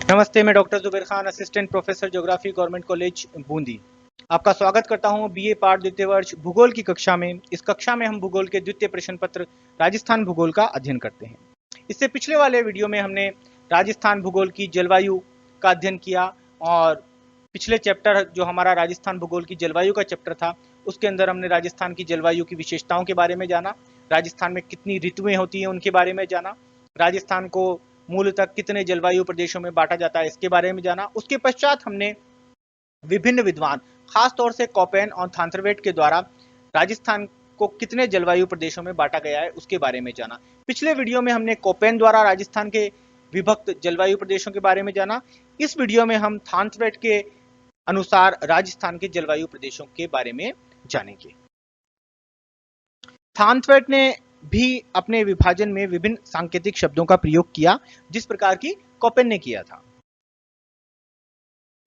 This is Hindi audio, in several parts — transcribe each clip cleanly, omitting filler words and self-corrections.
नमस्ते, मैं doctor Zubair Khan, assistant professor geography, government college Bundi. आपका स्वागत करता हूं बीए पार्ट द्वितीय वर्ष भूगोल की कक्षा में। इस कक्षा में हम भूगोल के द्वितीय प्रश्न पत्र राजस्थान भूगोल का अध्ययन करते हैं। इससे पिछले वाले वीडियो में हमने राजस्थान भूगोल की जलवायु का अध्ययन किया और पिछले चैप्टर जो हमारा राजस्थान भूगोल की जलवायु का चैप्टर था, उसके अंदर हमने राजस्थान की जलवायु की विशेषताओं के बारे में जाना, राजस्थान में कितनी ऋतुएं होती हैं उनके बारे में जाना, राजस्थान को मूलतः कितने जलवायु प्रदेशों में बांटा जाता है इसके बारे में जाना। उसके पश्चात हमने विभिन्न विद्वान, खासतौर से कॉपेन और थांथरवेट के द्वारा राजस्थान को कितने जलवायु प्रदेशों में बांटा गया है उसके बारे में जाना। पिछले वीडियो में हमने कॉपेन द्वारा राजस्थान के विभक्त जलवायु प्रदेशों के बारे में जाना। इस वीडियो में हम थांथरवेट के अनुसार राजस्थान के जलवायु प्रदेशों के बारे में जानेंगे। थांथरवेट ने भी अपने विभाजन में विभिन्न सांकेतिक शब्दों का प्रयोग किया, जिस प्रकार की कॉपेन ने किया था।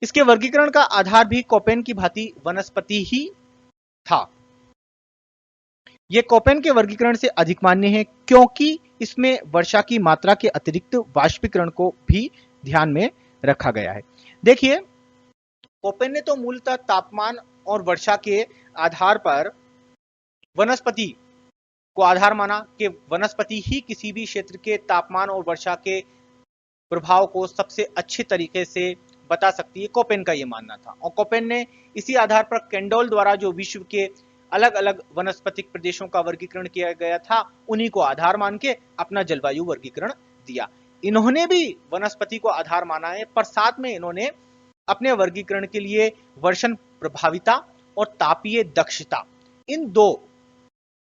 इसके वर्गीकरण का आधार भी कॉपेन की भांति वनस्पति ही था। यह कॉपेन के वर्गीकरण से अधिक मान्य है क्योंकि इसमें वर्षा की मात्रा के अतिरिक्त वाष्पीकरण को भी ध्यान में रखा गया है। देखिए, कॉपेन ने तो मूलतः तापमान और वर्षा के आधार पर वनस्पति को आधार माना कि वनस्पति ही किसी भी क्षेत्र के तापमान और वर्षा के प्रभाव को सबसे अच्छे तरीके से बता सकती है। कॉपेन का यह मानना था और कॉपेन ने इसी आधार पर कैंडोल द्वारा जो विश्व के अलग अलग वनस्पतिक प्रदेशों का वर्गीकरण किया गया था, उन्हीं को आधार मान के अपना जलवायु वर्गीकरण दिया। इन्होंने भी वनस्पति को आधार माना है, पर साथ में इन्होंने अपने वर्गीकरण के लिए वर्षण प्रभाविता और तापीय दक्षता, इन दो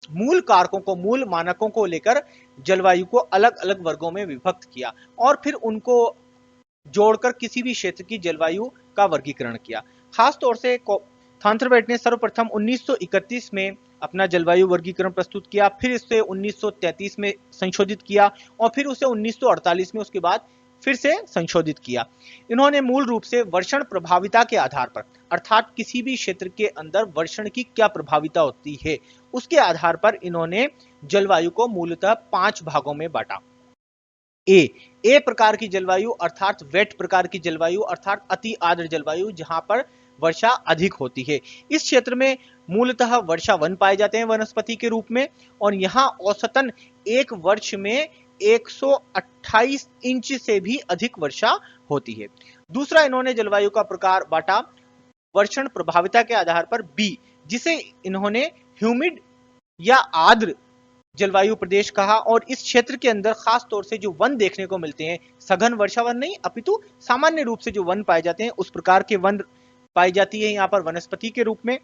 मूल कारकों को, मूल मानकों को लेकर जलवायु को अलग अलग वर्गों में विभक्त किया और फिर उनको जोड़कर किसी भी क्षेत्र की जलवायु का वर्गीकरण किया। खासतौर से थांथरवेट ने सर्वप्रथम 1931 में अपना जलवायु वर्गीकरण प्रस्तुत किया, फिर इसे 1933 में संशोधित किया और फिर उसे 1948 में उसके बाद फिर से संशोधित किया। इन्होंने मूल रूप से वर्षण प्रभाविता के आधार पर, अर्थात किसी भी क्षेत्र के अंदर वर्षण की क्या प्रभाविता होती है, उसके आधार पर इन्होंने जलवायु को मूलतः 5 भागों में बांटा। ए प्रकार की जलवायु अर्थात वेट प्रकार की जलवायु अर्थात अति आर्द्र जलवायु, जहां पर वर्षा अधिक होती है। इस क्षेत्र में मूलतः वर्षा वन पाए जाते हैं वनस्पति के रूप में और यहां औसतन एक वर्ष में 128 इंच से भी अधिक वर्षा होती है। दूसरा इन्होंने जलवायु का प्रकार बांटा वर्षण प्रभाविता के आधार पर बी, जिसे इन्होंने ह्यूमिड या आर्द्र जलवायु प्रदेश कहा और इस क्षेत्र के अंदर खास तौर से जो वन देखने को मिलते हैं, सघन वर्षा वन नहीं अपितु सामान्य रूप से जो वन पाए जाते हैं, उस प्रकार के वन पाई जाती है यहाँ पर वनस्पति के रूप में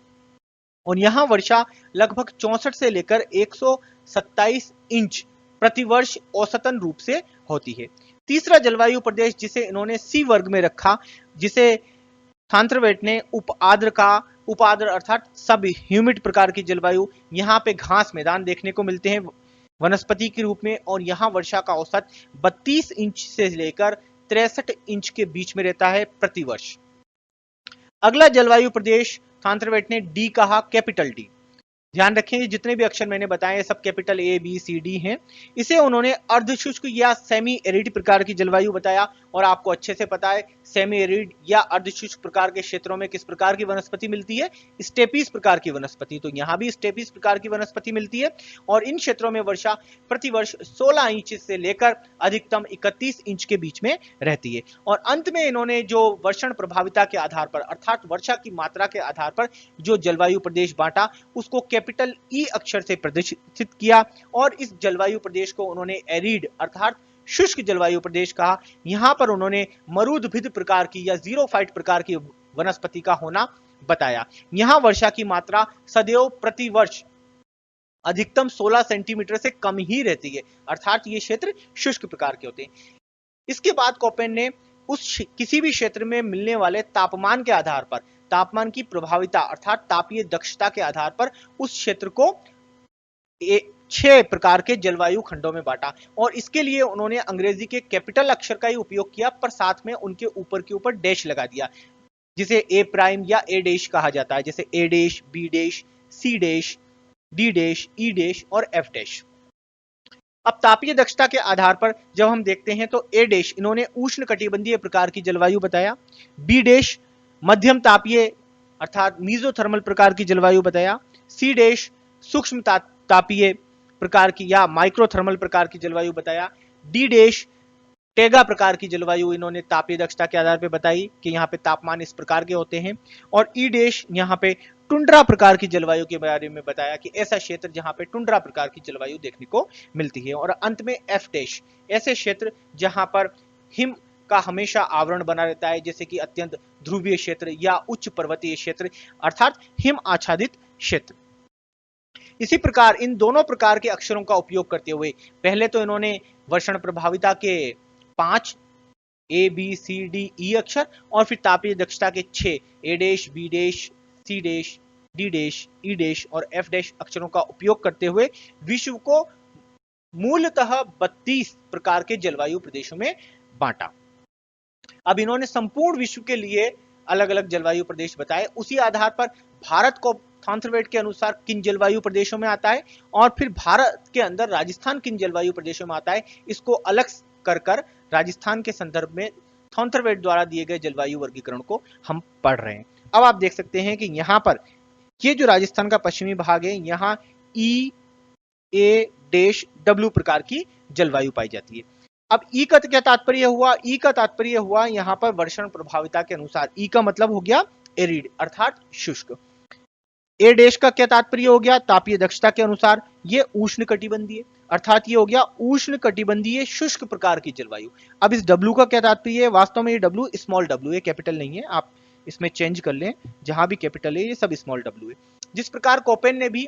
और यहाँ वर्षा लगभग 64 से लेकर 127 इंच प्रतिवर्ष औसतन रूप से होती है। तीसरा जलवायु प्रदेश जिसे इन्होंने सी वर्ग में रखा, जिसे थांथरवेट ने उपाद्र अर्थात सब ह्यूमिड प्रकार की जलवायु, यहाँ पे घास मैदान देखने को मिलते हैं वनस्पति के रूप में और यहाँ वर्षा का औसत 32 इंच से लेकर 63 इंच के बीच में रहता है प्रतिवर्ष। अगला जलवायु प्रदेश थांथरवेट ने डी कहा, कैपिटल डी। ध्यान रखें, जितने भी अक्षर मैंने बताए सब capital A B C D हैं। इसे उन्होंने अर्धशुष्क या सेमी एरिड प्रकार की जलवायु बताया और आपको अच्छे से पता है सेमी एरिड या अर्धशुष्क प्रकार के क्षेत्रों में किस प्रकार की वनस्पति मिलती है, स्टेपीज प्रकार की वनस्पति। तो यहाँ भी स्टेपीज प्रकार की वनस्पति मिलती है और इन क्षेत्रों में वर्षा प्रतिवर्ष 16 इंच से लेकर अधिकतम 31 इंच के बीच में रहती है। और अंत में इन्होंने जो वर्षण प्रभाविता के आधार पर अर्थात वर्षा की मात्रा के आधार पर जो जलवायु प्रदेश बांटा, उसको कैपिटल ई अक्षर से प्रदर्शित किया और इस जलवायु प्रदेश को उन्होंने एरिड अर्थात शुष्क जलवायु प्रदेश कहा। यहां पर उन्होंने मरुदभिद प्रकार की या जीरोफाइट प्रकार की वनस्पति का होना बताया। यहां वर्षा की मात्रा सदैव प्रतिवर्ष अधिकतम 16 सेंटीमीटर से कम ही रहती है, अर्थात ये क्षेत्र शुष्क प्रकार के होते हैं। इसके बाद कॉपेन ने उस किसी भी क्षेत्र में मिलने वाले तापमान के आधार पर, तापमान की प्रभाविता अर्थात तापीय दक्षता के आधार पर उस क्षेत्र को 6 प्रकार के जलवायु खंडों में बांटा और इसके लिए उन्होंने अंग्रेजी के कैपिटल अक्षर का ही उपयोग किया, पर साथ में उनके ऊपर के ऊपर डैश लगा दिया, जिसे ए प्राइम या ए डैश कहा जाता है, जैसे A dash, B dash, C dash, D dash, E dash और एफ डैश। अब तापीय दक्षता के आधार पर जब हम देखते हैं तो ए देश इन्होंने उष्ण कटिबंधीय प्रकार की जलवायु बताया, बी देश मध्यम तापीय अर्थात मीजोथर्मल प्रकार की जलवायु बताया, सी देश सूक्ष्म तापीय प्रकार की या माइक्रोथर्मल प्रकार की जलवायु बताया, डी देश टेगा प्रकार की जलवायु इन्होंने तापीय दक्षता के आधार पर बताई कि यहाँ पे तापमान इस प्रकार के होते हैं, और ई देश यहाँ पे टुंड्रा प्रकार की जलवायु के बारे में बताया कि ऐसा क्षेत्र जहां पे टुंड्रा प्रकार की जलवायु देखने को मिलती है, और अंत में एफ देश ऐसे क्षेत्र जहां पर हिम का हमेशा आवरण बना रहता है, जैसे कि अत्यंत ध्रुवीय क्षेत्र या उच्च पर्वतीय क्षेत्र अर्थात हिम आच्छादित क्षेत्र। इसी प्रकार इन दोनों प्रकार के अक्षरों का उपयोग करते हुए पहले तो इन्होंने वर्षण प्रभाविता के 5 ए बी सी डी ई अक्षर और फिर तापीय दक्षता के 6 ए देश बी देश सी देश डी देश ई देश और एफ देश अक्षरों का उपयोग करते हुए विश्व को मूलतः 32 प्रकार के जलवायु प्रदेशों में बांटा। अब इन्होंने संपूर्ण विश्व के लिए अलग अलग जलवायु प्रदेश बताए, उसी आधार पर भारत को थॉर्नथरवेट के अनुसार किन जलवायु प्रदेशों में आता है और फिर भारत के अंदर राजस्थान किन जलवायु प्रदेशों में आता है, इसको अलग कर राजस्थान के संदर्भ में थॉर्नथरवेट द्वारा दिए गए जलवायु वर्गीकरण को हम पढ़ रहे हैं। अब आप देख सकते हैं कि यहाँ पर ये जो राजस्थान का पश्चिमी भाग है, यहाँ ई ए देश डब्ल्यू प्रकार की जलवायु पाई जाती है। अब ई का क्या तात्पर्य हुआ? ई का तात्पर्य हुआ यहाँ पर वर्षण प्रभाविता के अनुसार। ई का मतलब हो गया एरिड अर्थात शुष्क। ए देश का क्या तात्पर्य हो गया? तापीय दक्षता के अनुसार ये उष्ण कटिबंधीय अर्थात ये हो गया उष्ण कटिबंधीय शुष्क प्रकार की जलवायु। अब इस डब्ल्यू का क्या तात्पर्य है? वास्तव में ये डब्ल्यू स्मॉल डब्ल्यू है, कैपिटल नहीं है, आप इसमें चेंज कर लें, जहां भी कैपिटल है ये सब स्मॉल डब्ल्यू है। जिस प्रकार कोपेन ने भी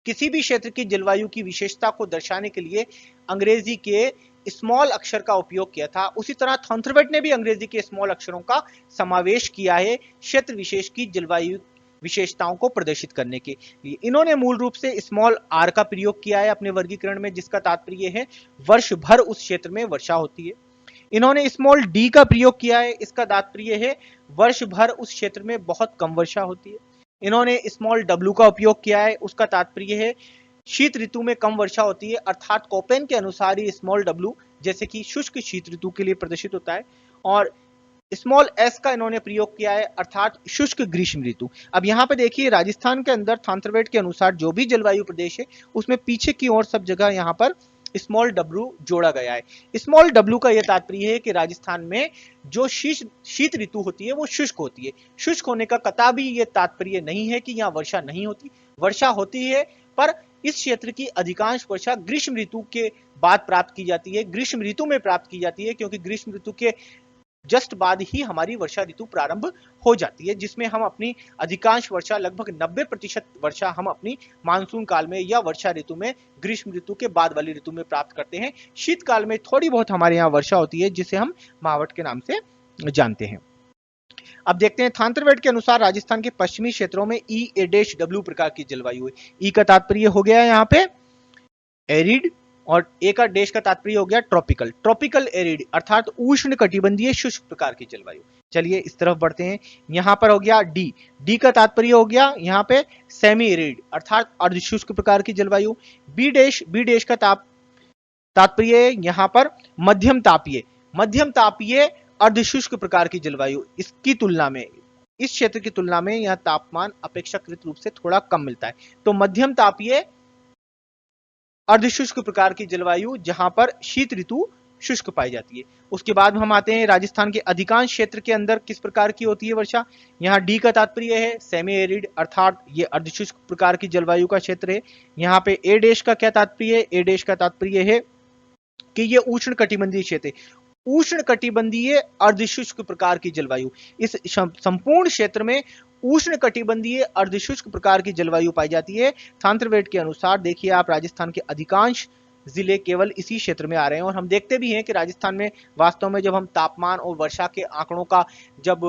किसी भी क्षेत्र की जलवायु की विशेषता को दर्शाने के लिए अंग्रेजी के स्मॉल अक्षर का उपयोग किया था, उसी तरह थॉर्नथरवेट ने भी अंग्रेजी के स्मॉल अक्षरों का समावेश किया है क्षेत्र विशेष की जलवायु विशेषताओं को प्रदर्शित करने के लिए। इन्होंने मूल रूप से स्मॉल आर का प्रयोग किया है अपने वर्गीकरण में, जिसका तात्पर्य है वर्ष भर उस क्षेत्र में वर्षा होती है। इन्होंने स्मॉल डी का प्रयोग किया है, इसका तात्पर्य है वर्ष भर उस क्षेत्र में बहुत कम वर्षा होती है। इन्होंने स्मॉल डब्ल्यू का उपयोग किया है, उसका तात्पर्य है शीत ऋतु में कम वर्षा होती है, अर्थात कोपेन के अनुसार ही स्मॉल डब्ल्यू जैसे कि शुष्क शीत ऋतु के लिए प्रदर्शित होता है। और स्मॉल एस का इन्होंने प्रयोग किया है अर्थात शुष्क ग्रीष्म ऋतु। अब यहाँ पे देखिए राजस्थान के अंदर थॉर्नथरवेट के अनुसार जो भी जलवायु प्रदेश है उसमें पीछे की ओर सब जगह यहाँ पर स्मॉल डब्ल्यू जोड़ा गया है। स्मॉल डब्ल्यू का यह तात्पर्य है कि राजस्थान में जो शीत ऋतु होती है वो शुष्क होती है। शुष्क होने का कतई ये तात्पर्य नहीं है कि यहाँ वर्षा नहीं होती, वर्षा होती है, पर इस क्षेत्र की अधिकांश वर्षा ग्रीष्म ऋतु के बाद प्राप्त की जाती है, ग्रीष्म ऋतु में प्राप्त की जाती है, क्योंकि ग्रीष्म ऋतु के जस्ट बाद ही हमारी वर्षा ऋतु प्रारंभ हो जाती है, जिसमें हम अपनी अधिकांश वर्षा लगभग 90% वर्षा हम अपनी मानसून काल में या वर्षा ऋतु में ग्रीष्म ऋतु के बाद वाली ऋतु में प्राप्त करते हैं। शीतकाल में थोड़ी बहुत हमारे यहाँ वर्षा होती है, जिसे हम मावट के नाम से जानते हैं। अब देखते हैं थॉर्नथरवेट के अनुसार राजस्थान के पश्चिमी क्षेत्रों में ई ए डैश डब्ल्यू प्रकार की जलवायु है। ई का तात्पर्य हो गया यहाँ पे एरिड और ए का देश का तात्पर्य हो गया ट्रॉपिकल। ट्रॉपिकल एरिड अर्थात उष्ण कटिबंधीय शुष्क प्रकार की जलवायु। चलिए इस तरफ बढ़ते हैं। यहां पर हो गया डी, डी का तात्पर्य हो गया यहाँ पे सेमी एरिड अर्थात अर्धशुष्क प्रकार की जलवायु। बी देश का तात्पर्य यहाँ पर मध्यम तापीय अर्धशुष्क प्रकार की जलवायु। इसकी तुलना में इस क्षेत्र की तुलना में यह तापमान अपेक्षाकृत रूप से थोड़ा कम मिलता है, तो मध्यम तापीय अर्धशुष्क प्रकार की जलवायु जहां पर शीत ऋतु शुष्क पाई जाती है। उसके बाद हम आते हैं राजस्थान के अधिकांश क्षेत्र के अंदर किस प्रकार की होती है वर्षा। यहाँ डी का तात्पर्य है सेमी एरिड अर्थात ये अर्धशुष्क प्रकार की जलवायु का क्षेत्र है। यहाँ पे ए देश का क्या तात्पर्य है? ए देश का तात्पर्य है कि ये उष्ण कटिबंधीय क्षेत्र है, उष्ण कटिबंधीय अर्धशुष्क प्रकार की जलवायु। इस संपूर्ण क्षेत्र में उष्ण कटिबंधीय अर्धशुष्क प्रकार की जलवायु पाई जाती है। थॉर्नथरवेट के अनुसार देखिए आप राजस्थान के अधिकांश जिले केवल इसी क्षेत्र में आ रहे हैं, और हम देखते भी हैं कि राजस्थान में वास्तव में जब हम तापमान और वर्षा के आंकड़ों का जब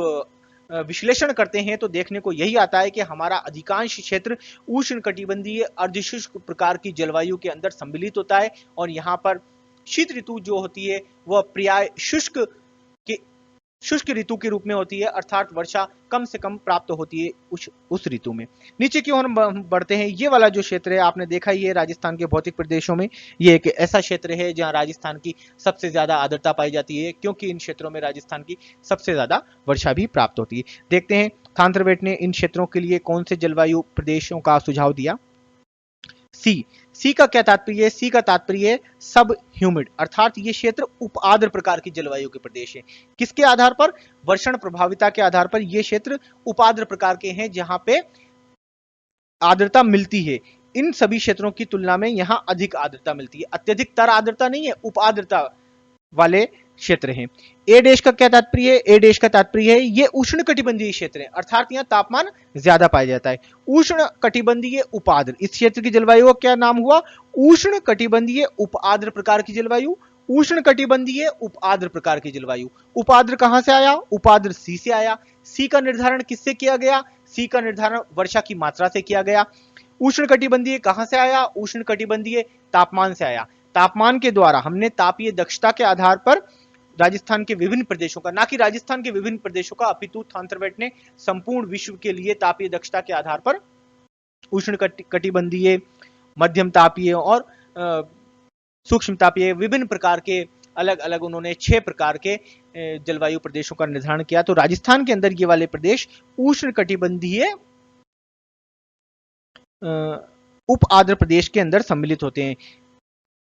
विश्लेषण करते हैं तो देखने को यही आता है कि हमारा अधिकांश क्षेत्र उष्ण कटिबंधीय अर्धशुष्क प्रकार की जलवायु के अंदर सम्मिलित होता है, और यहाँ पर शीत ऋतु जो होती है वह प्राय शुष्क के शुष्क ऋतु के रूप में होती है, अर्थात वर्षा कम से कम प्राप्त होती है उस ऋतु में। नीचे की ओर हम बढ़ते हैं। ये वाला जो क्षेत्र है आपने देखा ही है, राजस्थान के भौतिक प्रदेशों में ये एक ऐसा क्षेत्र है जहां राजस्थान की सबसे ज्यादा आर्द्रता पाई जाती है, क्योंकि इन क्षेत्रों में राजस्थान की सबसे ज्यादा वर्षा भी प्राप्त होती है। देखते हैं थांथरवेट ने इन क्षेत्रों के लिए कौन से जलवायु प्रदेशों का सुझाव दिया। सी का क्या तात्पर्य है? सी का तात्पर्य है सब ह्यूमिड, अर्थात ये क्षेत्र उप आर्द्र प्रकार की जलवायु के प्रदेश है। किसके आधार पर? वर्षण प्रभाविता के आधार पर ये क्षेत्र उपाद्र प्रकार के हैं, जहां पे आर्द्रता मिलती है। इन सभी क्षेत्रों की तुलना में यहां अधिक आर्द्रता मिलती है। अत्यधिक तर आर्द्रता नहीं है, उप आर्द्रता वाले क्षेत्र हैं। ए देश का क्या तात्पर्य है? ए देश का तात्पर्य है ये उष्ण कटिबंधीय क्षेत्र है, अर्थात यहाँ तापमान ज्यादा पाया जाता है। उष्ण कटिबंधीय उपाद्र, इस क्षेत्र की जलवायु का क्या नाम हुआ? उष्ण कटिबंधीय उपाद्र प्रकार की जलवायु। उष्ण कटिबंधीय उपाद्र प्रकार की जलवायु। उपाद्र कहां से आया? उपाद्र सी से आया। सी का निर्धारण किससे किया गया? सी का निर्धारण वर्षा की मात्रा से किया गया। उष्ण कटिबंधीय कहां से आया? उष्ण कटिबंधीय तापमान से आया। तापमान के द्वारा हमने तापीय दक्षता के आधार पर राजस्थान के विभिन्न प्रदेशों का, ना कि राजस्थान के विभिन्न प्रदेशों का, अपितु थांथरवेट ने संपूर्ण विश्व के लिए तापीय दक्षता के आधार पर उष्ण कटिबंधीय, मध्यम तापीय और सूक्ष्म तापीय विभिन्न प्रकार के अलग अलग उन्होंने 6 प्रकार के जलवायु प्रदेशों का निर्धारण किया। तो राजस्थान के अंदर ये वाले प्रदेश उष्ण कटिबंधीय उप आर्द्र प्रदेश के अंदर सम्मिलित होते हैं,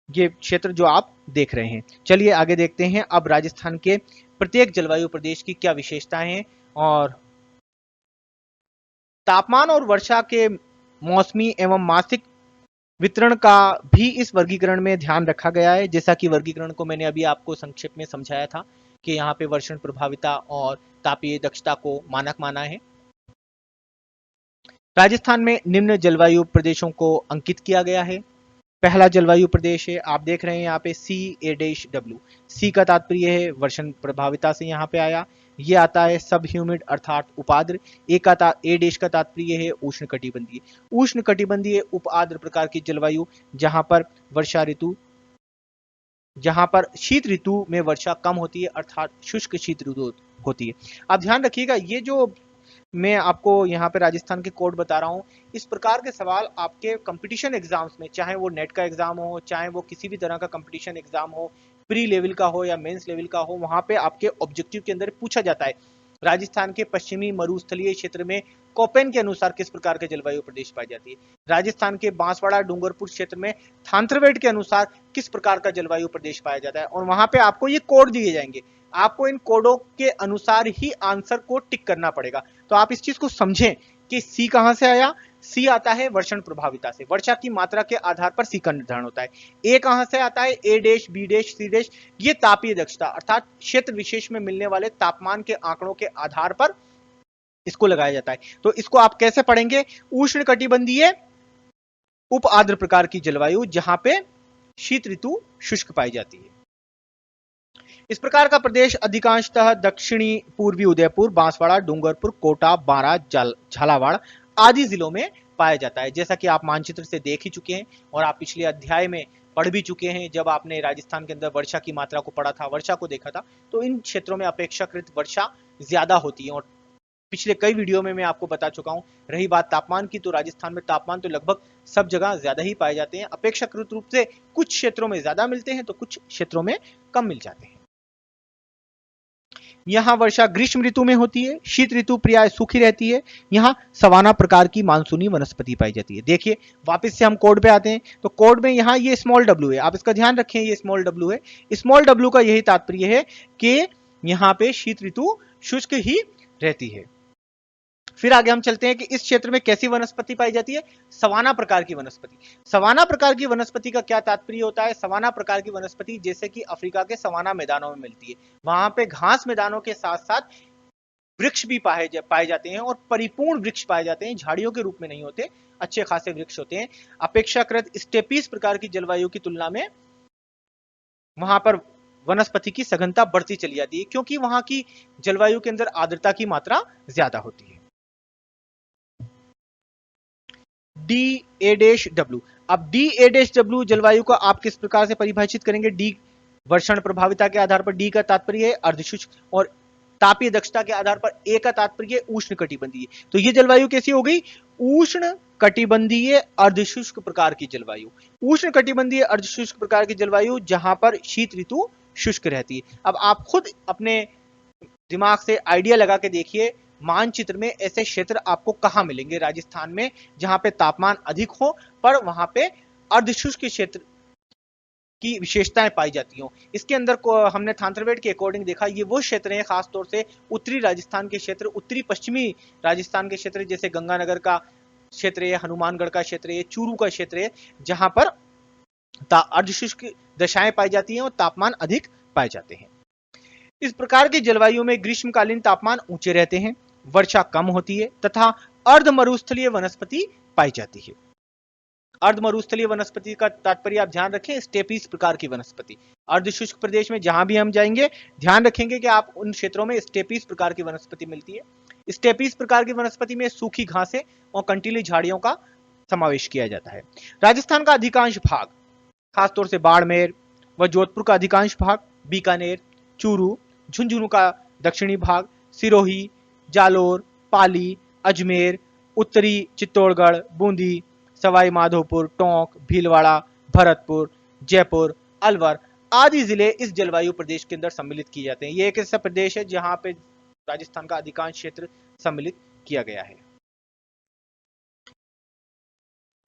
ये क्षेत्र जो आप देख रहे हैं। चलिए आगे देखते हैं अब राजस्थान के प्रत्येक जलवायु प्रदेश की क्या विशेषताएं हैं, और तापमान और वर्षा के मौसमी एवं मासिक वितरण का भी इस वर्गीकरण में ध्यान रखा गया है। जैसा कि वर्गीकरण को मैंने अभी आपको संक्षेप में समझाया था कि यहाँ पे वर्षण प्रभाविता और तापीय दक्षता को मानक माना है। राजस्थान में निम्न जलवायु प्रदेशों को अंकित किया गया है। पहला जलवायु प्रदेश है, आप देख रहे हैं यहाँ पे CA-W। सी का तात्पर्य है वर्षण प्रभाविता से यहाँ पे आया। ये आता है सब ह्यूमिड अर्थात उपाद्र। ए देश का तात्पर्य है उष्ण कटिबंधीय। उष्ण कटिबंधीय उप आर्द्र प्रकार की जलवायु, जहां पर शीत ऋतु में वर्षा कम होती है, अर्थात शुष्क शीत ऋतु होती है। आप ध्यान रखिएगा, ये जो मैं आपको यहाँ पे राजस्थान के कोड बता रहा हूँ, इस प्रकार के सवाल आपके कंपटीशन एग्जाम्स में, चाहे वो नेट का एग्जाम हो, चाहे वो किसी भी तरह का कंपटीशन एग्जाम हो, प्री लेवल का हो या मेंस लेवल का हो, वहां पे आपके ऑब्जेक्टिव के अंदर पूछा जाता है राजस्थान के पश्चिमी मरुस्थलीय क्षेत्र में कोपेन के अनुसार किस प्रकार के जलवायु प्रदेश पाई जाती है। राजस्थान के बांसवाड़ा डूंगरपुर क्षेत्र में थांथरवेट के अनुसार किस प्रकार का जलवायु प्रदेश पाया जाता है, और वहां पे आपको ये कोड दिए जाएंगे। आपको इन कोडों के अनुसार ही आंसर को टिक करना पड़ेगा। तो आप इस चीज को समझें कि सी कहां से आया। सी आता है वर्षण प्रभाविता से, वर्षा की मात्रा के आधार पर सी का निर्धारण होता है। ए कहां से आता है? ए देश, बी देश, सी देश, ये तापीय दक्षता अर्थात क्षेत्र विशेष में मिलने वाले तापमान के आंकड़ों के आधार पर इसको लगाया जाता है। तो इसको आप कैसे पढ़ेंगे? उष्ण कटिबंधीय उप आर्द्र प्रकार की जलवायु, जहां पे शीत ऋतु शुष्क पाई जाती है। इस प्रकार का प्रदेश अधिकांशतः दक्षिणी पूर्वी उदयपुर, बांसवाड़ा, डूंगरपुर, कोटा, बारां, झालावाड़ आदि जिलों में पाया जाता है। जैसा कि आप मानचित्र से देख ही चुके हैं और आप पिछले अध्याय में पढ़ भी चुके हैं, जब आपने राजस्थान के अंदर वर्षा की मात्रा को पढ़ा था, वर्षा को देखा था, तो इन क्षेत्रों में अपेक्षाकृत वर्षा ज्यादा होती है। और पिछले कई वीडियो में मैं आपको बता चुका हूं। रही बात तापमान की, तो राजस्थान में तापमान तो लगभग सब जगह ज्यादा ही पाए जाते हैं। अपेक्षाकृत रूप से कुछ क्षेत्रों में ज्यादा मिलते हैं तो कुछ क्षेत्रों में कम मिल जाते हैं। यहाँ वर्षा ग्रीष्म ऋतु में होती है, शीत ऋतु प्रायः सूखी रहती है। यहाँ सवाना प्रकार की मानसूनी वनस्पति पाई जाती है। देखिए वापस से हम कोड पे आते हैं, तो कोड में यहाँ ये स्मॉल w है, आप इसका ध्यान रखें, ये स्मॉल w है। स्मॉल w का यही तात्पर्य है कि यहाँ पे शीत ऋतु शुष्क ही रहती है। फिर आगे हम चलते हैं कि इस क्षेत्र में कैसी वनस्पति पाई जाती है? सवाना प्रकार की वनस्पति। सवाना प्रकार की वनस्पति का क्या तात्पर्य होता है? सवाना प्रकार की वनस्पति जैसे कि अफ्रीका के सवाना मैदानों में मिलती है, वहां पे घास मैदानों के साथ साथ वृक्ष भी पाए जाते हैं, और परिपूर्ण वृक्ष पाए जाते हैं, झाड़ियों के रूप में नहीं होते, अच्छे खासे वृक्ष होते हैं। अपेक्षाकृत स्टेपीज प्रकार की जलवायु की तुलना में वहां पर वनस्पति की सघनता बढ़ती चली जाती है, क्योंकि वहां की जलवायु के अंदर आर्द्रता की मात्रा ज्यादा होती है। DA-W। अब DA-W जलवायु को आप किस प्रकार से परिभाषित करेंगे? डी वर्षण प्रभाविता के आधार पर, डी का तात्पर्य है अर्धशुष्क, और तापीय दक्षता के आधार पर ए का तात्पर्य उष्ण कटिबंधीय। तो ये जलवायु कैसी हो गई? उष्ण कटिबंधीय अर्धशुष्क प्रकार की जलवायु। उष्ण कटिबंधीय अर्धशुष्क प्रकार की जलवायु जहां पर शीत ऋतु शुष्क रहती है। अब आप खुद अपने दिमाग से आइडिया लगा के देखिए, मानचित्र में ऐसे क्षेत्र आपको कहां मिलेंगे राजस्थान में जहां पे तापमान अधिक हो पर वहां पे अर्धशुष्क क्षेत्र की विशेषताएं पाई जाती हो। इसके अंदर को हमने थांथरवेट के अकॉर्डिंग देखा, ये वो क्षेत्र हैं खासतौर से उत्तरी राजस्थान के क्षेत्र, उत्तरी पश्चिमी राजस्थान के क्षेत्र, जैसे गंगानगर का क्षेत्र है, हनुमानगढ़ का क्षेत्र है, चूरू का क्षेत्र है, जहां पर अर्धशुष्क दशाएं पाई जाती हैं और तापमान अधिक पाए जाते हैं। इस प्रकार की जलवायु में ग्रीष्मकालीन तापमान ऊंचे रहते हैं, वर्षा कम होती है तथा अर्ध मरुस्थलीय वनस्पति पाई जाती है। अर्ध मरुस्थलीय वनस्पति का तात्पर्य आप ध्यान रखें, स्टेपीज प्रकार की वनस्पति। अर्धशुष्क प्रदेश में जहां भी हम जाएंगे ध्यान रखेंगे कि आप उन क्षेत्रों में स्टेपीज प्रकार की वनस्पति मिलती है। स्टेपीज प्रकार की वनस्पति में सूखी घासें और कंटीली झाड़ियों का समावेश किया जाता है। राजस्थान का अधिकांश भाग, खासतौर से बाड़मेर व जोधपुर का अधिकांश भाग, बीकानेर, चूरू, झुंझुनू का दक्षिणी भाग, सिरोही, जालोर, पाली, अजमेर, उत्तरी चित्तौड़गढ़, बूंदी, सवाई माधोपुर, टोंक, भीलवाड़ा, भरतपुर, जयपुर, अलवर आदि जिले इस जलवायु प्रदेश के अंदर सम्मिलित किए जाते हैं। ये एक ऐसा प्रदेश है जहां पे राजस्थान का अधिकांश क्षेत्र सम्मिलित किया गया है।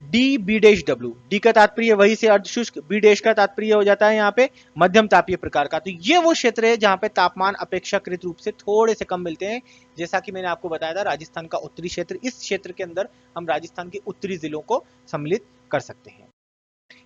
D B dash W, D का तात्पर्य वही से अर्धशुष्क, बी डैश का तात्पर्य हो जाता है यहाँ पे मध्यम तापीय प्रकार का। तो ये वो क्षेत्र है जहां पे तापमान अपेक्षाकृत रूप से थोड़े से कम मिलते हैं। जैसा कि मैंने आपको बताया था, राजस्थान का उत्तरी क्षेत्र, इस क्षेत्र के अंदर हम राजस्थान के उत्तरी जिलों को सम्मिलित कर सकते हैं।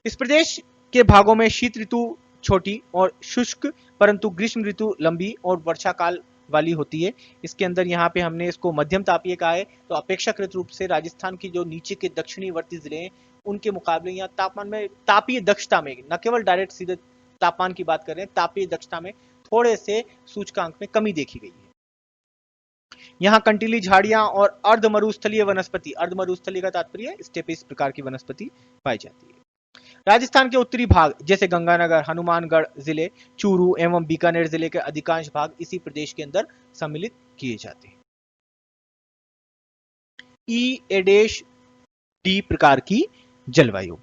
इस प्रदेश के भागों में शीत ऋतु छोटी और शुष्क परंतु ग्रीष्म ऋतु लंबी और वर्षा काल वाली होती है। इसके अंदर यहाँ पे हमने इसको मध्यम तापीय कहा है। तो अपेक्षाकृत रूप से राजस्थान की जो नीचे के दक्षिणीवर्ती जिले हैं उनके मुकाबले यहाँ तापमान में, तापीय दक्षता में, न केवल डायरेक्ट सीधे तापमान की बात कर रहे हैं, तापीय दक्षता में थोड़े से सूचकांक में कमी देखी गई है। यहाँ कंटीली झाड़ियां और अर्ध मरुस्थलीय वनस्पति, अर्ध मरुस्थलीय का तात्पर्य स्टेपीज प्रकार की वनस्पति पाई जाती है। राजस्थान के उत्तरी भाग जैसे गंगानगर, हनुमानगढ़ जिले, चूरू एवं बीकानेर जिले के अधिकांश भाग इसी प्रदेश के अंदर सम्मिलित किए जाते हैं। ई ए डैश डी प्रकार की जलवायु।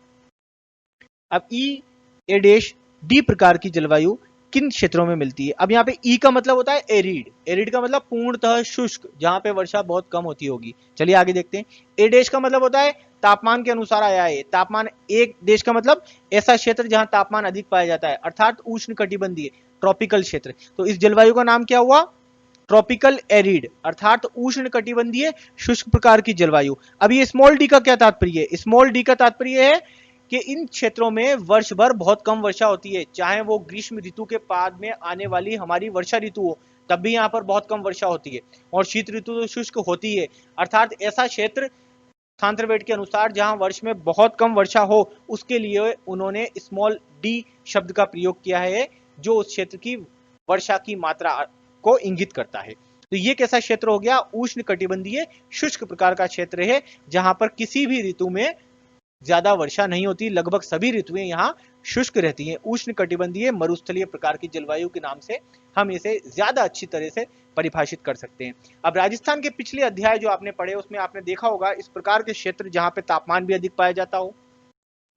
अब ई ए डैश डी प्रकार की जलवायु किन क्षेत्रों में मिलती है? अब यहाँ पे ई का मतलब होता है एरिड, एरिड का मतलब पूर्णतः शुष्क, जहां पे वर्षा बहुत कम होती होगी। चलिए आगे देखते हैं। ए डैश का मतलब होता है तापमान के अनुसार आया है। तापमान, एक देश का मतलब ऐसा क्षेत्र जहां तापमान अधिक पाया जाता है, अर्थात उष्ण कटिबंधीय, ट्रॉपिकल क्षेत्र। तो इस जलवायु का नाम क्या हुआ? ट्रॉपिकल एरिड, अर्थात उष्ण कटिबंधीय शुष्क प्रकार की जलवायु। अब ये स्मॉल डी का क्या तात्पर्य है? स्मॉल डी का तात्पर्य है कि इन क्षेत्रों में वर्ष भर बहुत कम वर्षा होती है, चाहे वो ग्रीष्म ऋतु के बाद में आने वाली हमारी वर्षा ऋतु हो, तब भी यहाँ पर बहुत कम वर्षा होती है, और शीत ऋतु तो शुष्क होती है। अर्थात ऐसा क्षेत्र थांथरवेट के अनुसार जहां वर्ष में बहुत कम वर्षा हो, उसके लिए उन्होंने स्मॉल डी शब्द का प्रयोग किया है, जो उस क्षेत्र की वर्षा की मात्रा को इंगित करता है। तो ये कैसा क्षेत्र हो गया? उष्ण कटिबंधीय शुष्क प्रकार का क्षेत्र है, जहां पर किसी भी ऋतु में ज्यादा वर्षा नहीं होती, लगभग सभी ऋतुएं यहाँ शुष्क रहती हैं। उष्ण कटिबंधीय मरुस्थलीय प्रकार की जलवायु के नाम से हम इसे ज्यादा अच्छी तरह से परिभाषित कर सकते हैं। अब राजस्थान के पिछले अध्याय जो आपने पढ़े उसमें आपने देखा होगा, इस प्रकार के क्षेत्र जहां पे तापमान भी अधिक पाया जाता हो,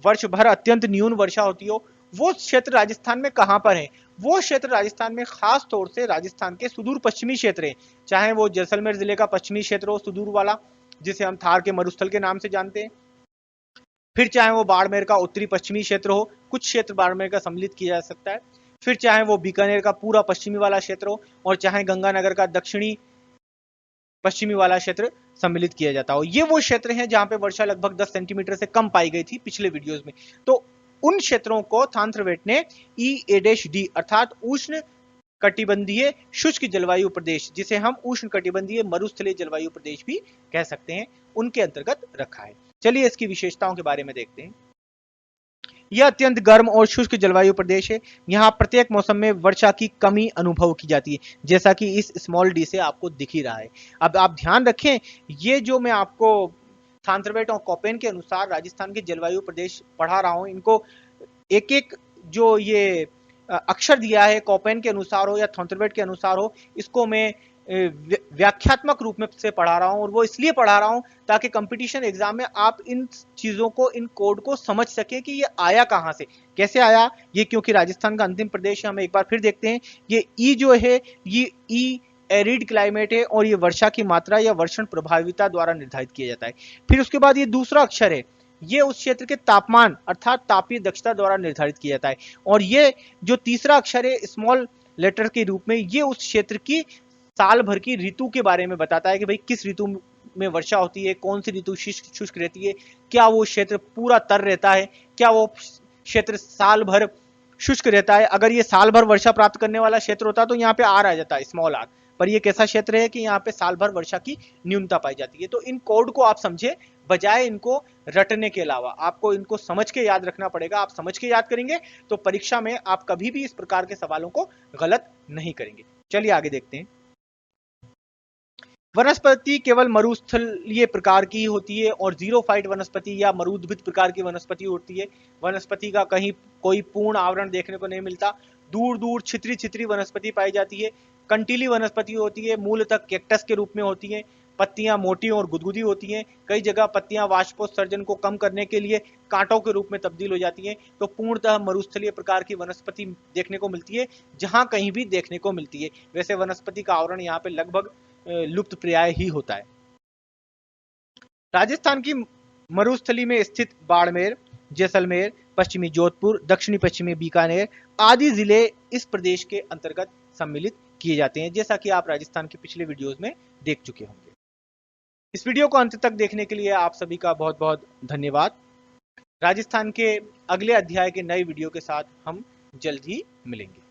वर्ष भर अत्यंत न्यून वर्षा होती हो, वो क्षेत्र राजस्थान में कहां पर है? वो क्षेत्र राजस्थान में खास तौर से राजस्थान के सुदूर पश्चिमी क्षेत्र है, चाहे वो जैसलमेर जिले का पश्चिमी क्षेत्र हो, सुदूर वाला, जिसे हम थार के मरुस्थल के नाम से जानते हैं, फिर चाहे वो बाड़मेर का उत्तरी पश्चिमी क्षेत्र हो, कुछ क्षेत्र बाड़मेर का सम्मिलित किया जा सकता है, फिर चाहे वो बीकानेर का पूरा पश्चिमी वाला क्षेत्र हो, और चाहे गंगानगर का दक्षिणी पश्चिमी वाला क्षेत्र सम्मिलित किया जाता हो। ये वो क्षेत्र हैं जहां पे वर्षा लगभग 10 सेंटीमीटर से कम पाई गई थी पिछले वीडियोस में। तो उन क्षेत्रों को थांथरवेट ने ई ए डैश डी अर्थात उष्ण कटिबंधीय शुष्क जलवायु प्रदेश, जिसे हम उष्ण कटिबंधीय मरुस्थलीय जलवायु प्रदेश भी कह सकते हैं, उनके अंतर्गत रखा है। चलिए इसकी विशेषताओं के बारे में देखते हैं। यह अत्यंत गर्म और शुष्क जलवायु प्रदेश है। यहाँ प्रत्येक मौसम में वर्षा की कमी अनुभव की जाती है, जैसा कि इस स्मॉल डी से आपको दिख ही रहा है। अब आप ध्यान रखें, ये जो मैं आपको थांथरवेट और कोपेन के अनुसार राजस्थान के जलवायु प्रदेश पढ़ा रहा हूँ, इनको एक एक जो ये अक्षर दिया है, कोपेन के अनुसार हो या थॉर्नबर्ग के अनुसार हो, इसको मैं व्याख्यात्मक रूप में से पढ़ा रहा हूं, और वो इसलिए पढ़ा रहा हूं ताकि कंपटीशन एग्जाम में आप इन चीजों को, इन कोड को समझ सके कि ये आया कहां से, कैसे आया ये। क्योंकि राजस्थान का अंतिम प्रदेश है, हम एक बार फिर देखते हैं, ये ई जो है, ये ई एरिड क्लाइमेट है, और ये वर्षा की मात्रा या वर्षण प्रभाविता द्वारा निर्धारित किया जाता है। फिर उसके बाद ये दूसरा अक्षर है, ये उस क्षेत्र के तापमान अर्थात तापीय दक्षता द्वारा निर्धारित किया जाता है। और ये जो तीसरा अक्षर है स्मॉल लेटर के रूप में, ये उस क्षेत्र की साल भर की ऋतु के बारे में बताता है कि भाई किस ऋतु में वर्षा होती है, कौन सी ऋतु शुष्क रहती है, क्या वो क्षेत्र पूरा तर रहता है, क्या वो क्षेत्र साल भर शुष्क रहता है। अगर ये साल भर वर्षा प्राप्त करने वाला क्षेत्र होता तो यहाँ पे आर आ जाता है, स्मॉल आर, पर ये कैसा क्षेत्र है कि यहाँ पे साल भर वर्षा की न्यूनता पाई जाती है। तो इन कोड को आप समझे, बजाय इनको रटने के अलावा आपको इनको समझ के याद रखना पड़ेगा। आप समझ के याद करेंगे तो परीक्षा में आप कभी भी इस प्रकार के सवालों को गलत नहीं करेंगे। चलिए आगे देखते हैं। वनस्पति केवल मरुस्थलीय प्रकार की होती है और जीरोफाइट वनस्पति या मरुद्भिद प्रकार की वनस्पति होती है। वनस्पति का कहीं कोई पूर्ण आवरण देखने को नहीं मिलता, दूर दूर छितरी छितरी वनस्पति पाई जाती है। कंटीली वनस्पति होती है, मूलतः कैक्टस के रूप में होती है। पत्तियां मोटी और गुदगुदी होती हैं, कई जगह पत्तियां वाष्पोत्सर्जन को कम करने के लिए कांटों के रूप में तब्दील हो जाती हैं। तो पूर्णतः मरुस्थलीय प्रकार की वनस्पति देखने को मिलती है, जहां कहीं भी देखने को मिलती है। वैसे वनस्पति का आवरण यहाँ पे लगभग लुप्त प्राय ही होता है। राजस्थान की मरुस्थली में स्थित बाड़मेर, जैसलमेर, पश्चिमी जोधपुर, दक्षिणी पश्चिमी बीकानेर आदि जिले इस प्रदेश के अंतर्गत सम्मिलित किए जाते हैं, जैसा कि आप राजस्थान के पिछले वीडियोस में देख चुके होंगे। इस वीडियो को अंत तक देखने के लिए आप सभी का बहुत बहुत धन्यवाद। राजस्थान के अगले अध्याय के नए वीडियो के साथ हम जल्द ही मिलेंगे।